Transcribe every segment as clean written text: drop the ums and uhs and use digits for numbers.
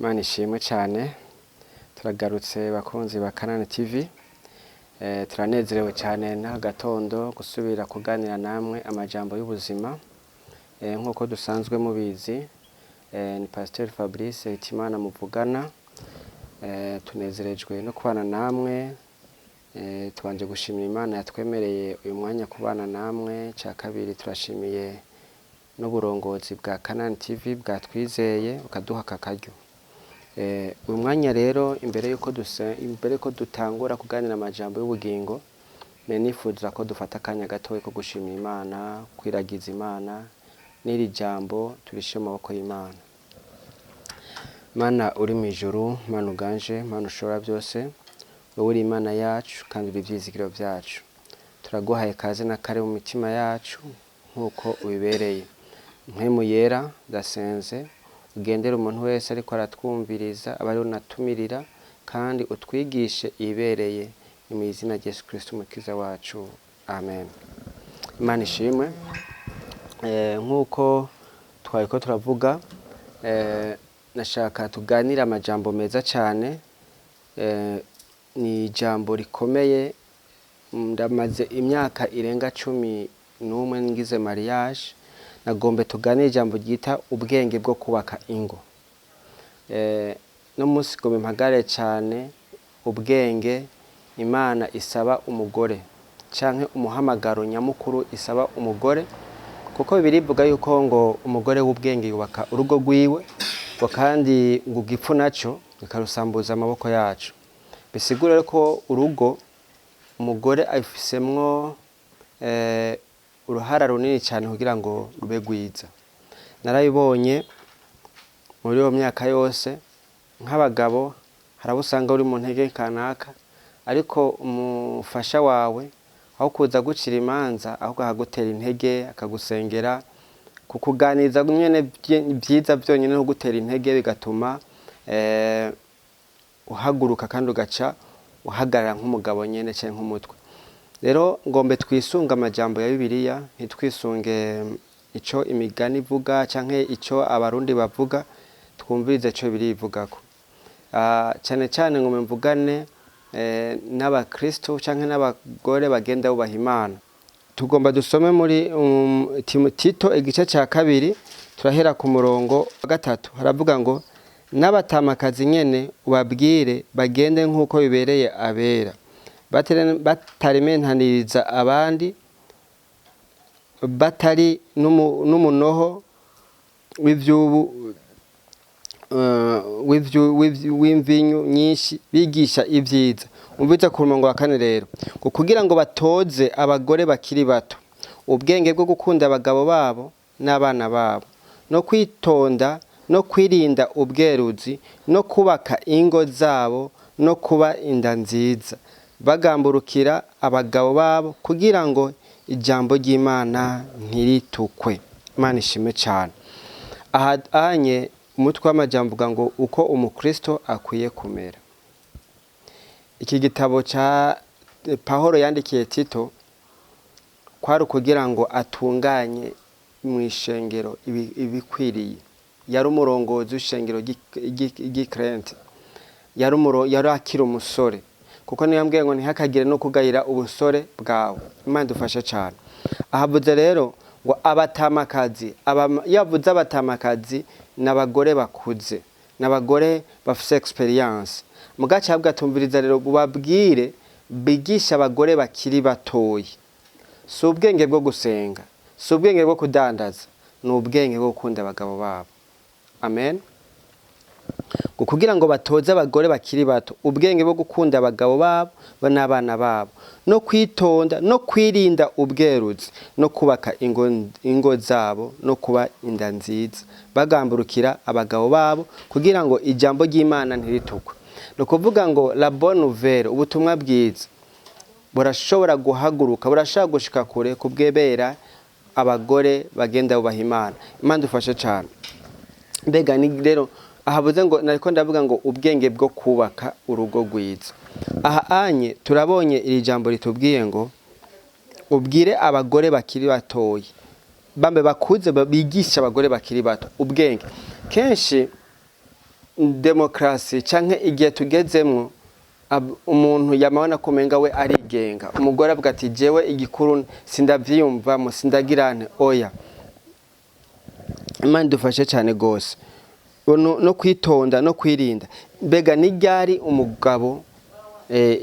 Imana ishimwe cyane turagarutse bakunzi ba Kanani TV turanezerewe cyane na gatondo gusubira kuganira namwe amajambo y'ubuzima nkuko dusanzwe mubizi ni Pasteur Fabrice Hitimana muvugana tunezerejwe no kubana namwe tubanje gushimira Imana yatwemereye uyu mwanya kubana namwe cya kabiri turashimiye n'uburongozi bwa Kanani TV bwatwizeye ukaduha akakaryo uyu mwanya rero imbere yuko dutangura kuganira amajambo y'ubugingo nifuza ko dufata akanya gatoya ko gushimira Imana kwiragiza Imana n'iri jambo turishe mu maboko y'Imana. Mana uri mu ijuru, Mana uganje, Mana ushobora byose, wowe uri Imana yacu kandi uri ivyizigiro byacu. Turaguhaye kaze na kare mu mitima yacu nkuko ubibereye. Mpemu yera dasenze ugendera umuntu wese ariko aratwumviriza abari unatumirira kandi utwigishe ibereye mu izina rya Yesu Kristo umukiza wacu. Amen. Imana ishimwe. Nkuko twayiko turavuga nashaka tuganira amajambo meza cyane ni jambo rikomeye ndamaze imyaka irenga 11 ngize mariage nagombe tuganire ijambo ryita ubwenge bwo kubaka ingo no munsi gombe mpagare cyane ubwenge Imana isaba umugore canke umuhamagaro nyamukuru isaba umugore kuko birivuga yuko ngo umugore w'ubwenge yubaka urugo rwiwe ngo kandi ngo gipfu naco bikarusambuza amaboko yacu bisigura ko urugo umugore afisemwo uruhara runini cyane kugira ngo rube gwiza. Narabibonye muri yo myaka yose nk'abagabo harabusanga uri mu ntege kanaka ariko umufasha wawe aho kuza gucira imanza aho gahagutera intege akagusengera kukuganiza nyene byiza byonyine no gutera intege bigatuma uhaguruka kandi ugaca uhagarara nk'umugabo nyene cyane nk'umutwe. Rero ngombe twisunga amajambo ya Bibiliya ntitwisunge ico imigani ivuga canke ico abarundi bavuga twumvirize ico birivugako cyane cyane ngombe mvugane n'abakristo canke n'abagore bagenda bubaha Imana. Tugomba dusome muri Tito igice cya kabiri turahera ku murongo wa 3 haravuga ngo n'abatamakazi nyene ubabwire bagende nkuko bibereye abera batarementaniriza abandi batari n'umunoho w'imvinyu nyinshi bigisha ibyiza. Umviza ku murongo wa 4 rero ngo kugira ngo batoze abagore bakiri bato ubwenge bwo gukunda abagabo babo n'abana babo no kwitonda no kwirinda ubweruzi no kubaka ingo zabo no kuba inda nziza bagamburukira abagabo babo kugira ngo ijambo ry'Imana ntiritukwe. Imana ishime cyane. Ahanye umutwe w'amajambo uvuga ngo uko umukristo akwiye kumera. Iki gitabo cha Pawulo yandikiye Tito kwari kugira ngo atunganye mu ishengero ibikwiriye. Yari umurongozi w'ishengero ry'Ikrente. Yari akiri umusore kuko niyambwiye ngo ntihakagire no kugayira ubusore bwawe. Imana dufashe cyane. Ahavuze rero ngo abatamakazi yavuze abatamakazi n'abagore bakuze n'abagore bafite experience mugacyabwa tumviriza rero bubabwire bigisha abagore bakiri batoyi si ubwenge bwo gusenga si ubwenge bwo kudandaza ni ubwenge bwo gukunda abagabo babo. Amen. Kugira ngo batoze abagore bakiri bato ubwenge bwo gukunda abagabo babo n'abana babo no kwitonda no kwirinda ubweruzi no kubaka ingo zabo no kuba inda nziza bagamburukira abagabo babo kugira ngo ijambo ry'Imana ntiritukwe. No kuvuga ngo la bonne nouvelle ubutumwa bwiza burashobora guhaguruka burashaka gushika kure kubwebera abagore bagenda bubaha Imana. Imana dufashe cyane. Mbega ni rero ahavuze ngo nariko ndavuga ngo ubwenge bwo kubaka urugo rwiza. Aha anye turabonye iri jambo litubwiye ngo ubwire abagore bakiri batoyi bambe bakuze bigisha abagore bakiri bato ubwenge. Kenshi demokarasi canke igihe tugezemwo umuntu yamabona kumenga we arigenga. Umugore avuga ati jewe igikuru sindavyiyumvamo sindagirane oya. Imana dufashe cyane gose no kwitonda no kwirinda. Mbega ni ryari umugabo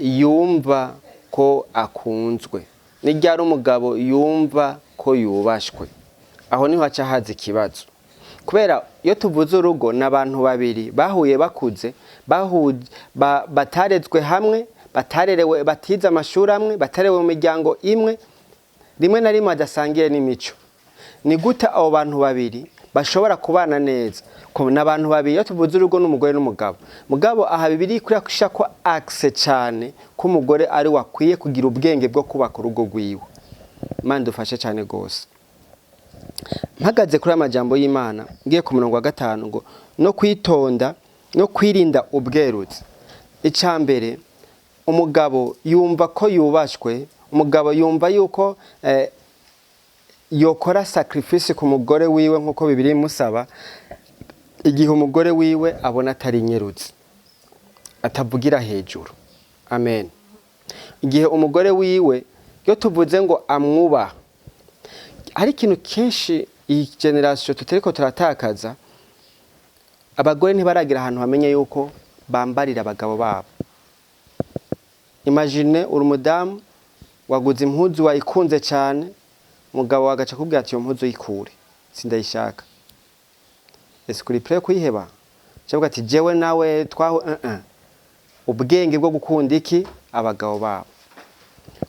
yumva ko akunzwe? Ni ryari umugabo yumva ko yubashwe? Aho niho haca haza ikibazo. Kubera iyo tuvuze urugo n'abantu babiri bahuye bakuze, batarezwe hamwe, batarerewe, batize amashuri amwe, batarewe mu miryango imwe, rimwe na rimwe badasangiye n'imico. Ni gute abo bantu babiri bashobora kubana neza? Ko n'abantu babiri iyo tuvuze urugo n'umugore n'umugabo. Mugabo aha bibiri kurasha ko axe cyane ko umugore ari wakwiye kugira ubwenge bwo kubaka urugo rwiwe. Imana dufashe cyane gose. Mpagaze kuri amajambo y'Imana ngiye ku murongo wa 5 ngo no kwitonda no kwirinda ubwerutse. Icambere umugabo yumva ko yubashwe, umugabo yumva yuko yokora sacrifice ku mugore wiwe nkuko bibiri musaba igihe umugore wiwe abona atari nyerutse, atavugira hejuru. Amen. Igihe umugore wiwe yo tuvuze ngo amwuba, hari ikintu kenshi iyi generation tutariko turatakaza, abagore ntibaragira ahantu hamenye yuko bambarira abagabo babo. Imagine uri umudamu waguze impuzu wayikunze cyane, umugabo wagaca kubwira ati iyo mpuzu yikure sindayishaka. Ese kuri prêt kuyiheba? Cyangwa ati jewe nawe twaho ubwenge bwo gukunda iki abagabo babo.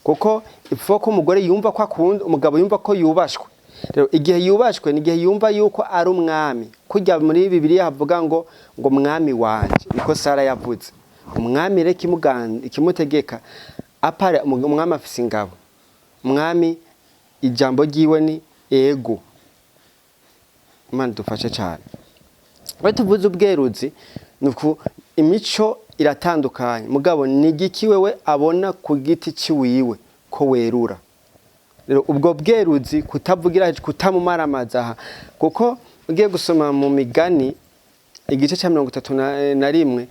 Kuko ifo ko umugore yumva ko akunda, umugabo yumva ko yubashwe. Rero igihe yubashwe ni igihe yumva yuko ari umwami. Kujya muri Bibiliya havuga ngo mwami wanje, niko Sara yavuze. Umwami reka ikimutegeka apare umwami afise ingabo. Umwami ijambo ryiwe ni ego. Imana dufashe cyane. Bari tuvuze ubweruzi nuko imico iratandukanye. Mugabo nigiki wewe abona ku giti ciwiwe ko werura. Rero ubwo bweruzi kutavugira kutamumaramaza kuko ugiye gusoma mu Migani igice cya 31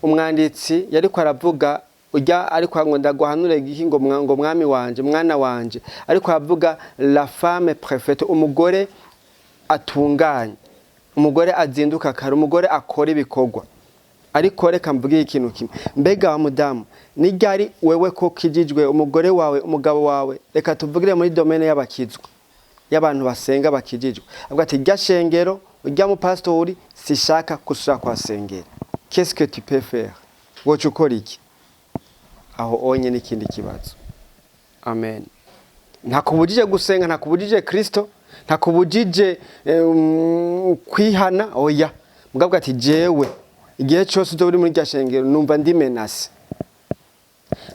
umwanditsi yari ko aravuga ujya ariko ngo ndaguhanure gihingo ngo mwami wanje mwana wanje ariko aravuga la femme préfète, umugore atunganye, umugore azinduka kare, umugore akora ibikorwa. Ariko reka mvuge ikintu kimwe, mbega wa mudamu ni ryari wewe ko kijijwe umugore wawe umugabo wawe, reka tuvugire muri domaine y'abakizwa y'abantu basenga bakijijwe, avuga ati rya shengero ujya mu pastori sishaka kusura kwa sengera, qu'est-ce que tu peux faire? Wocu ukora iki? Aho onye n'ikindi kibazo. Amen. Ntakubujije gusenga, ntakubujije Kristo, ntakubujije kwihana oya. Mugabo ati jewe igihe cyose uzo uri muri rya shengero numva ndi menase.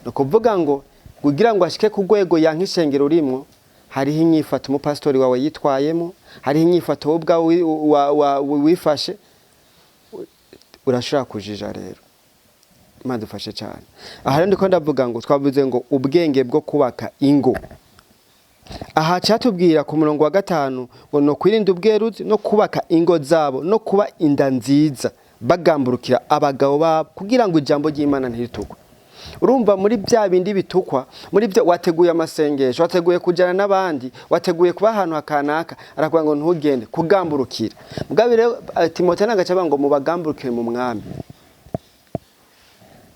No kuvuga ngo kugira ngo ashike ku rwego yankishengero urimo, hariho inyifato umupastori wawe yitwayemo, hariho inyifato wowe ubwawe wifashe, urashaka kujija rero. Imana dufashe cyane. Aha ndiko ndavuga ngo twavuze ngo ubwenge bwo kubaka ingo. Aha cyatubwira ku murongo wa 5 ngo no kwirinda ubweruzi no kubaka ingo zabo no kuba inda nziza, bagamburukira abagabo babo kugira ngo ijambo ry'Imana ntiritukwe. Urumva muri bya bindi bitukwa, muri byo wateguye amasengesho, wateguye kujana n'abandi, wateguye kuba ahantu hakanaka, arakuvuga ngo ntugende kugamburukira. Mugabe rero Timote nagaca ngo mubagamburukire mu mwami.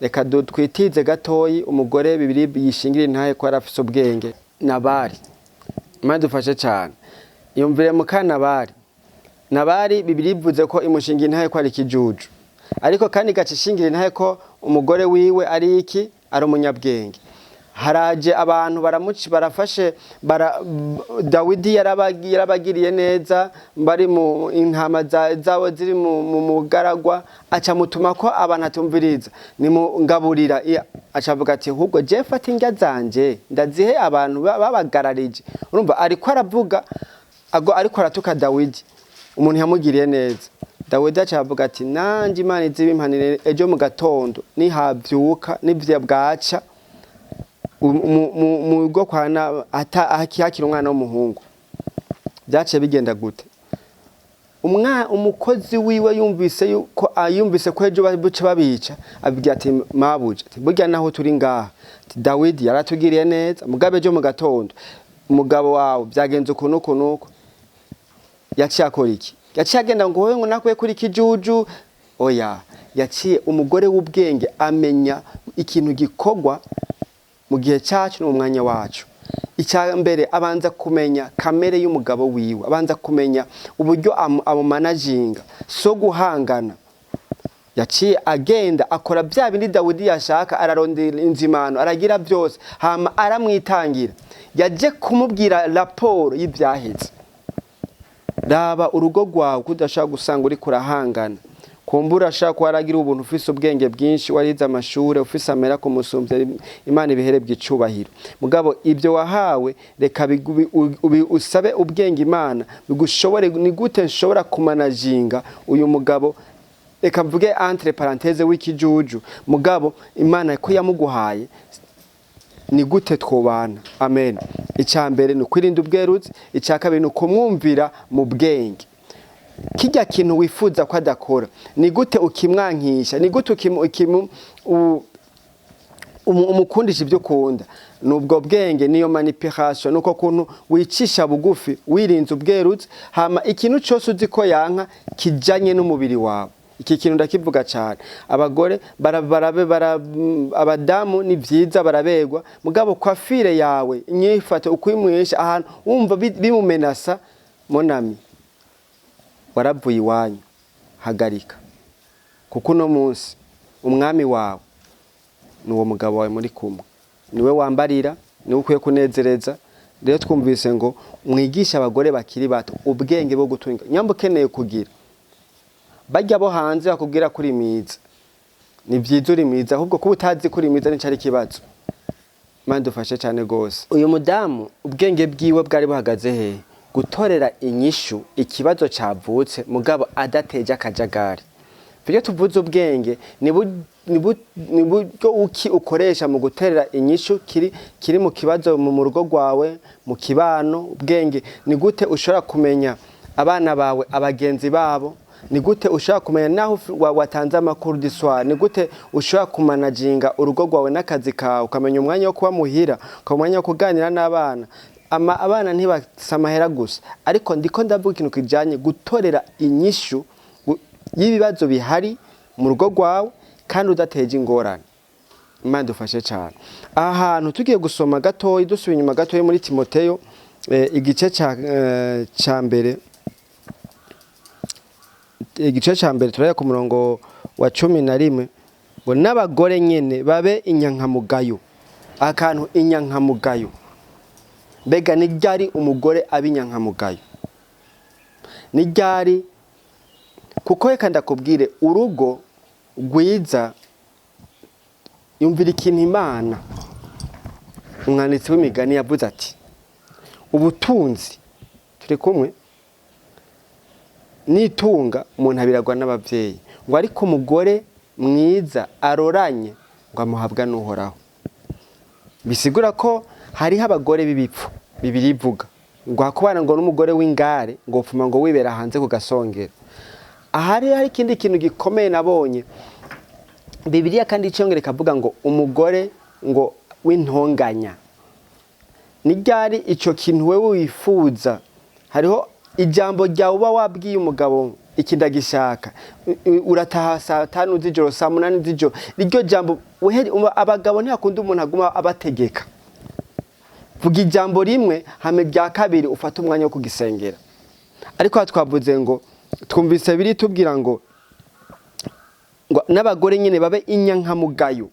Reka twitize gatoyi umugore bibiri yishingira intaye ko arafise ubwenge Nabari. Imana dufashe cyane. Yumvire mukana Nabari bibiri bivuze ko imushingira intaye ko ari kijuju. Ariko kandi gacishingira intaye ko umugore wiwe ari iki ari umunyabwenge. Haraje abantu barafashe Dawidi yarabagiriye neza, bari mu intama zawo ziri mu mugaragwa, aca mutuma ko abantu atumviriza ni mu ngaburira, acavuga ati ahubwo je fata indya zanje ndazihe abantu babagararije. Urumva ariko aravuga ariko aratuka Dawidi, umuntu yamugiriye neza. Dawidi acavuga ati nanje Imana izibimpanire ejo mu gatondo nihavyuka nivye bwaca mu rugo kwana hakira umwana w'umuhungu. Byace bigenda gute? umukozi wiwe yumvise ko ejo babuce babica, abwira ati mabuja, ati burya naho turi ngaha, Dawidi yaratugiriye neza, mugabe ejo mu gatondo umugabo wawe byagenze ukuntu yaciye akora iki? Yaciye agenda ngo wowe ngo nakuye kuri kijuju. Oya, yaciye umugore w'ubwenge amenya ikintu gikorwa mu gihe cyacu no mu mwanya wacu. Icya mbere abanza kumenya kamere y'umugabo wiwe, abanza kumenya uburyo amumanaginga, so guhangana. Yaciye agenda akora bya bindi Dawidi yashaka, ararondera inzimano, aragira byose, hama aramwitangira. Yaje kumubwira raporo y'ibyaheze. Raba urugo rwawe kudashaka gusanga uri kurahangana, kumbura ashaka waragira ubuntu, ufise ubwenge bwinshi, warize amashure, ufise amera ku musumbya, Imana ibihere bw'icubahiro. Mugabo ibyo wahawe reka usabe ubwenge Imana bigushobore. Ni gute nshobora kumanaginga uyu mugabo, reka mvuge entre parenthèse w'ikijuju, mugabo Imana ko yamuguhaye, ni gute twobana? Amen. Icya mbere ni kwirinda ubwerutsi, icya kabiri ni kumwumvira mu bwenge. Kijya kintu wifuza ko adakora, ni gute ukimwankisha, ni gute umukundisha ibyo ukunda. Nubwo bwenge niyo manipulation, nuko kuntu wicisha bugufi wirinze ubwerutsi, hama ikintu cyose uzi ko yanka kijanye n'umubiri wawe. Iki kintu ndakivuga cyane. Abagore abadamu ni byiza barabegwa, mugabo kwafire yawe nyifate ukwimwisha ahantu wumva bimumenasa, monami waravuye iwanyu, hagarika. Kuko uno munsi umwami wawe ni uwo mugabo wawe muri kumwe, niwe wambarira, niwe ukwiye kunezereza. Rero twumvise ngo mwigisha abagore bakiri bato ubwenge bwo gutunga. Nyamba ukeneye kugira bajya bo hanze bakubwira kuri mwiza, ni byiza uri mwiza, ahubwo kuba utazi kuri mwiza ni cyari kibazo. Imana dufashe cyane gose. Uyu mudamu ubwenge bwiwe bwari buhagaze he? Gutorera inyishu ikibazo cyavutse, mugabo adateje akajagari. Byo tuvuze ubwenge ni buryo uki ukoresha mu guterera inyishu kiri mu kibazo mu rugo rwawe, mu kibano. Ubwenge ni gute ushobora kumenya abana bawe abagenzi babo, ni gute ushobora kumenya naho watanze amakuru d'histoire, ni gute ushobora kumanaginga urugo rwawe n'akazi kawe, ukamenya umwanya wo kuba muhira, ukamenya wo kuganira n'abana. Abana ntibasamahera gusa, ariko ndiko ndavuga ikintu kijanye gutorera inyishu y'ibibazo bihari mu rugo rwawe kandi udateje ingorane. Imana dufashe cyane. Aha hantu tugiye gusoma gatoyi, dusubiye inyuma gatoyi muri Timoteyo igice ca mbere, turaya ku murongo wa 11, ngo n'abagore nyene babe inyankamugayo. Akantu inyankamugayo, mbega ni ryari umugore abinyankamugayo? Ni ryari? Kuko reka ndakubwire, urugo rwiza, yumvira ikintu Imana umwanditsi w'imigani yavuze ati, ubutunzi, turi kumwe, nitunga umuntu abiragwa n'abavyeyi, ngo ariko umugore mwiza aroranye ngo amuhabwa n'uhoraho. Bisigura ko hariho abagore b'ibipfu, Bibiri ivuga ngo hakubana ngo n'umugore w'ingare ngo upfuma ngo wibera hanze ku gasongero. Ahari hari ikindi kintu gikomeye nabonye Bibiliya kandi icyongere kavuga ngo umugore ngo w'intonganya. Ni ryari icyo kintu wewe wifuza? Hariho ijambo ryawe uba wabwiye umugabo ikindagishaka, urataha saa 5 z'ijoro, saa 8 z'ijoro, iryo jambo abagabo ntiyakunda umuntu aguma abategeka. Vuga ijambo rimwe hame rya kabiri ufata umwanya wo kugisengera. Ariko twavuze ngo twumvise biri tubwira ngo n'abagore nyine babe inyankamugayo,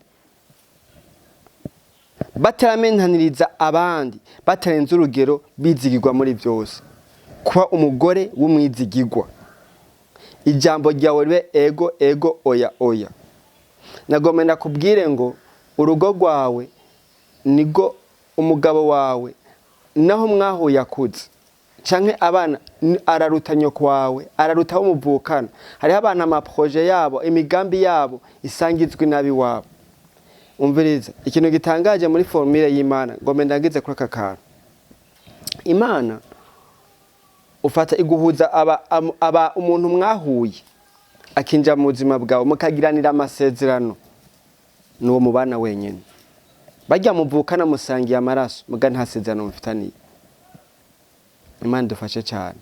bataramentaniriza abandi, batarenze urugero, bizigirwa muri byose. Kuba umugore w'umwizigirwa, ijambo ryawe ribe ego oya. Nagomba nakubwire ngo urugo rwawe nigo umugabo wawe naho mwahuye akuze, canke abana araruta nyoko wawe, araruta umuvukana. Hariho abana amaproje yabo, imigambi yabo isangizwe nabi wabo. Umviriza ikintu gitangaje muri formule y'Imana, ngombe ndagize kuri aka kantu. Imana ufata iguhuza aba umuntu mwahuye akinjira mu buzima bwawe mukagiranira amasezerano n'uwo mubana wenyine bajya muvukana musangiye amaraso muga nta sezerano mufitaniye. Imana dufashe cyane.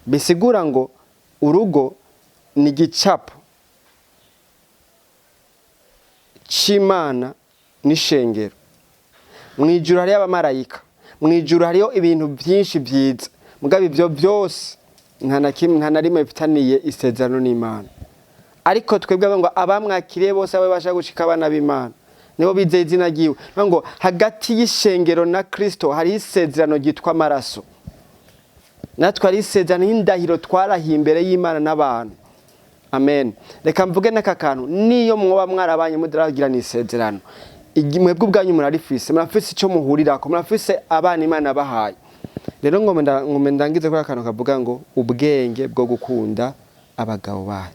Bisigura ngo urugo ni gicapo c'Imana n'ishengero. Mwijuru hariyo abamarayika, mwijuru hariyo ibintu byinshi byiza, mugabe ibyo byose nta na rimwe bifitaniye isezerano n'Imana. Ariko twebwe ngo abamwakiriye bose abe basha gushika abana b'Imana nibo bizeye izina ryiwe. Ngo hagati y'ishengero na Kristo hari isezerano gitwa amaraso. Natwe ari isezerano y'indahiro twarahiye imbere y'Imana n'abantu. Amen. Reka mvuge n'aka kantu, niyo mwoba mwarabanye mudaragira n'isezerano, mwebwe ubwanyu murarifise, murafise icyo muhurirako, murafise abana Imana bahaye. Rero ngome ndangize kuri akantu kavuga ngo ubwenge bwo gukunda abagabo bawe,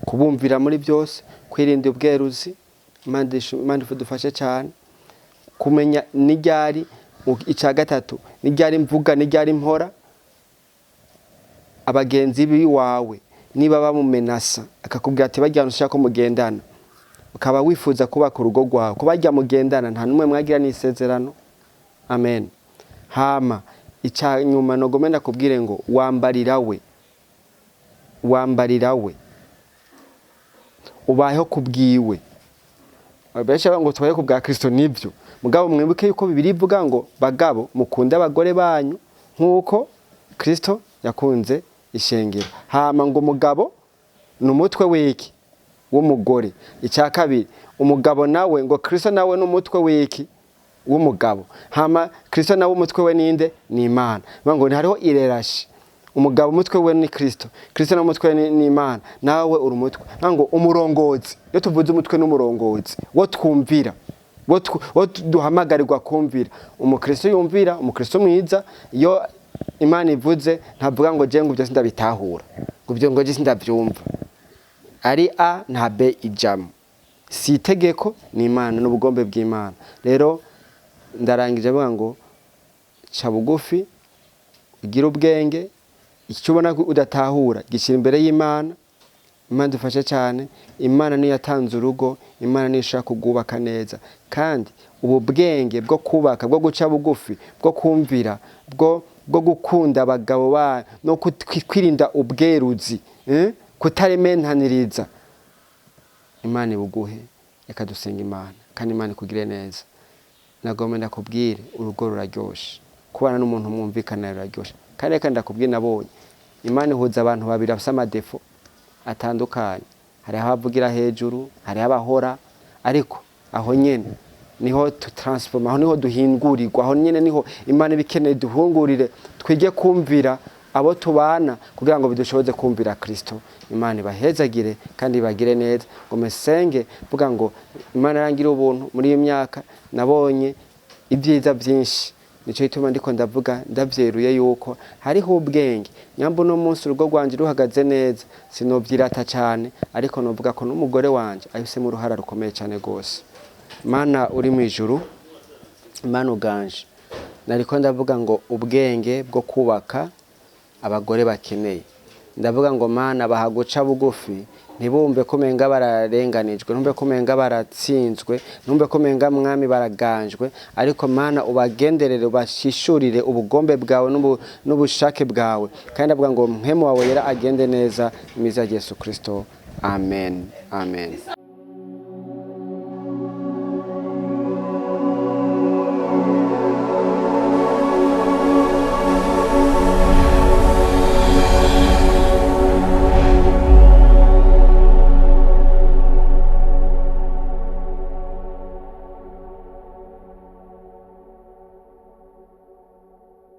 kubumvira muri byose, kwirinda ubweruzi. Imana idufashe cyane kumenya n'iryari icya gatatu, n'iryari mvuga n'iryari mpora. Abagenzi biwawe niba bamumenasa akakubwira ati bajya ushaka ko mugendana, ukaba wifuza kubaka urugo rwawe, ko bajya mugendana nta numwe mwagira n'isezerano. Amen. Hama icya nyuma nogome ndakubwire ngo wambarira we ubayeho kubwiwe. Abesha ngo twaye ku bwa Kristo nibyo, mugabo mwibuke yuko Bibiliya ivuga ngo bagabo mukunde abagore banyu nkuko Kristo yakunze ishengero. Hama ngo umugabo n'umutwe w'iki w'umugore. Icya kabiri, umugabo nawe ngo Kristo nawe n'umutwe w'iki w'umugabo. Hama Kristo nawe umutwe we ninde? Ni Imana. Ngo hariho irerashi, umugabo umutwe we ni Kristo, Kristo nawe umutwe ni Imana, nawe uri umutwe. Ngo umurongozi, iyo tuvuze umutwe n'umurongozi wo twumvira, wo duhamagarirwa kumvira. Umukristo yumvira, umukristo mwiza. Iyo Imana ivuze ntavuga ngo je ngo byo sindabitahura, ngo byo ngo je sindavyumva. Ari A nta B ijamo, si itegeko, ni Imana n'ubugombe bw'Imana. Rero ndarangije avuga ngo ca bugufi, ugira ubwenge, icyo ubona ko udatahura gishira imbere y'Imana. Imana dufashe cyane. Imana niyo yatanze urugo, Imana niyo ishaka kugubaka neza. Kandi ubu bwenge bwo kubaka, bwo guca bugufi, bwo kumvira, bwo gukunda abagabo ba no kwirinda ubweruzi, kutarementaniriza, Imana ibuguhe. Reka dusenga Imana kandi Imana ikugire neza. Nagomba ndakubwire urugo ruraryoshe, kubana n'umuntu mwumvikana ruraryoshe. Kandi reka ndakubwire nabonye Imana ihuza abantu babiri bafite amadefo atandukanye. Hari abavugira hejuru, hari abahora, ariko aho nyene niho transform, aho niho duhingurirwa, aho nyene niho Imana bikeneye duhungurire, twige kumvira abo tubana kugira ngo bidushoboze kumvira Kristo. Imana ibahezagire kandi bagire neza. Ngo mesenge vuga ngo Imana rangira ubuntu muri iyi myaka, nabonye ibyiza byinshi. Nico ituma ndiko ndavuga ndavyeruye yuko hariho ubwenge. Nyambo no munsi urugo rwanje ruhagaze neza, sinovyirata cyane, ariko novuga ko n'umugore wanje ahise mu ruhara rukomeye cyane gose. Mana uri mu ijuru, Mana uganje, nariko ndavuga ngo ubwenge bwo kubaka abagore bakeneye. Ndavuga ngo Mana bahaguca bugufi, ntibumve ko menga bararenganijwe, ntumbe ko menga baratsinzwe, ntumbe ko menga mwami baraganjwe, ariko Mana ubagenderere, ubashishurire ubugombe bwawe n'ubushake bwawe. Kandi ndavuga ngo mpemu wawe yera agende neza imiza Yesu Kristo. Amen. Amen.